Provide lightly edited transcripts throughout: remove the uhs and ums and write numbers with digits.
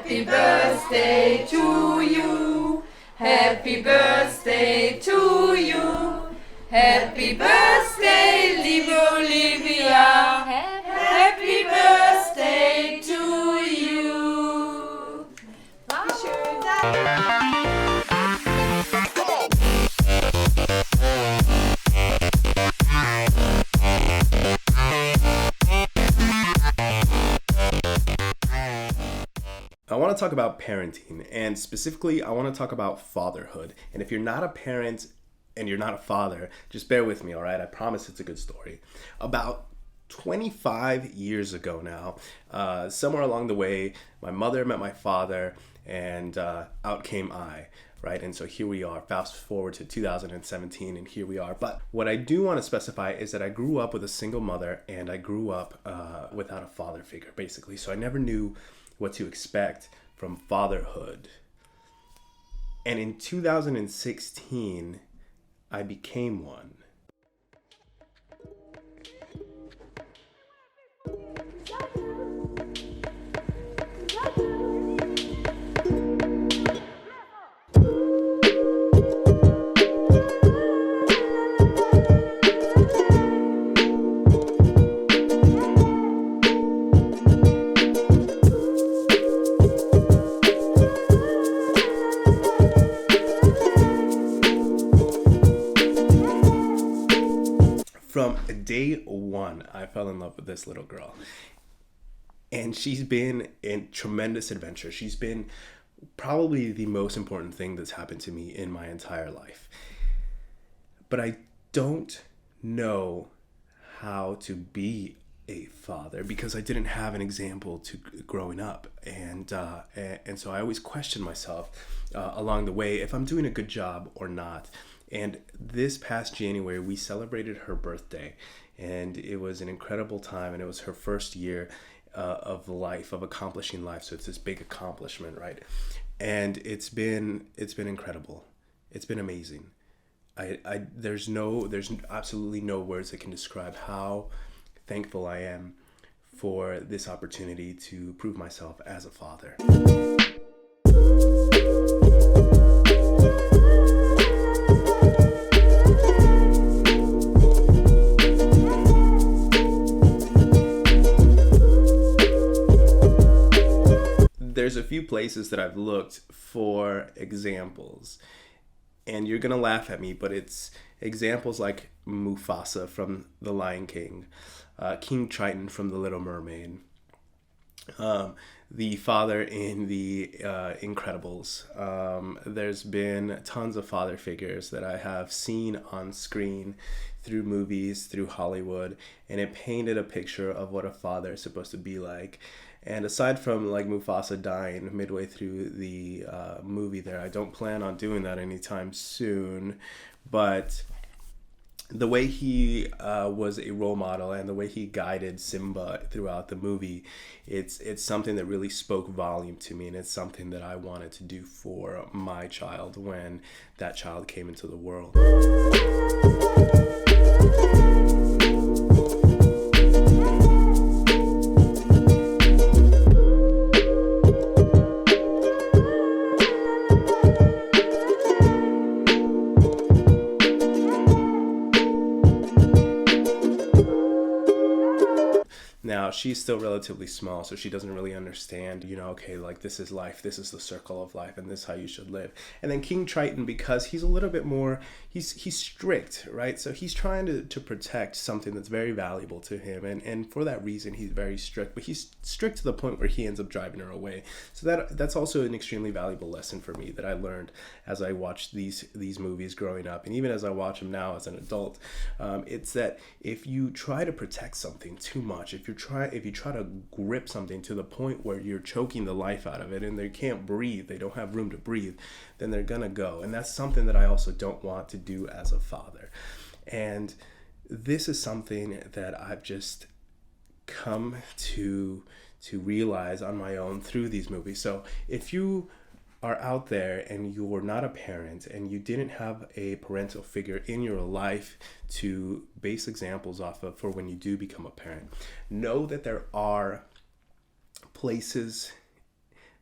Happy birthday to you. Happy birthday to you. Happy birthday, liebe Olivia. Happy birthday to you. Wie schön. I want to talk about parenting, and specifically I want to talk about fatherhood. And if you're not a parent and you're not a father, just bear with me, all right? I promise it's a good story. About 25 years ago now, somewhere along the way, my mother met my father, and out came I, right? And so here we are, fast forward to 2017, and here we are. But what I do want to specify is that I grew up with a single mother, and I grew up without a father figure, basically. So I never knew what to expect from fatherhood. And in 2016, I became one. From day one, I fell in love with this little girl. And she's been a tremendous adventure. She's been probably the most important thing that's happened to me in my entire life. But I don't know how to be a father because I didn't have an example to growing up. And so I always question myself along the way if I'm doing a good job or not. And this past January, we celebrated her birthday, and it was an incredible time, and it was her first year of life, of accomplishing life. So it's this big accomplishment, right? And it's been incredible. It's been amazing. There's absolutely no words that can describe how thankful I am for this opportunity to prove myself as a father. There's a few places that I've looked for examples, and you're gonna laugh at me, but it's examples like Mufasa from The Lion King, King Triton from The Little Mermaid, the father in The Incredibles. There's been tons of father figures that I have seen on screen through movies, through Hollywood, and it painted a picture of what a father is supposed to be like. And aside from like Mufasa dying midway through the movie there, I don't plan on doing that anytime soon. But the way he was a role model and the way he guided Simba throughout the movie, it's something that really spoke volume to me, and it's something that I wanted to do for my child when that child came into the world. Now, she's still relatively small, so she doesn't really understand, okay, like this is life, this is the circle of life, and this is how you should live. And then King Triton, because he's a little bit more, he's strict, right? So he's trying to protect something that's very valuable to him, and for that reason, he's very strict. But he's strict to the point where he ends up driving her away. So that's also an extremely valuable lesson for me that I learned as I watched these movies growing up, and even as I watch them now as an adult. It's that if you try to protect something too much, if you try to grip something to the point where you're choking the life out of it and they can't breathe, they don't have room to breathe, then they're gonna go. And that's something that I also don't want to do as a father. And this is something that I've just come to realize on my own through these movies. So if you are out there and you're not a parent and you didn't have a parental figure in your life to base examples off of for when you do become a parent, know that there are places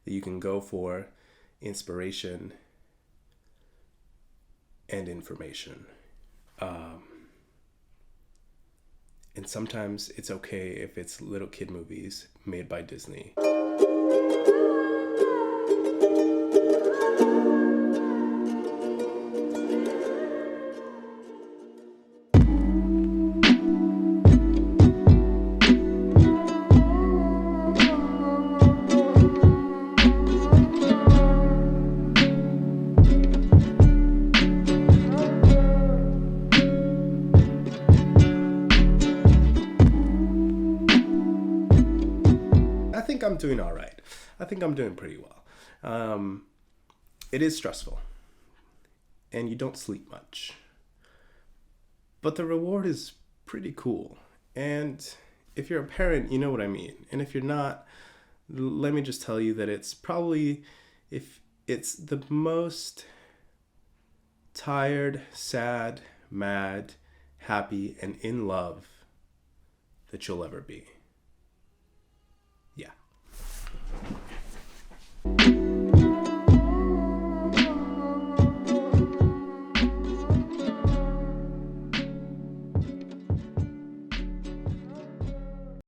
that you can go for inspiration and information. And sometimes it's okay if it's little kid movies made by Disney. I think I'm doing all right. I think I'm doing pretty well. It is stressful, and you don't sleep much. But the reward is pretty cool. And if you're a parent, you know what I mean. And if you're not, let me just tell you that it's probably, if it's the most tired, sad, mad, happy, and in love that you'll ever be.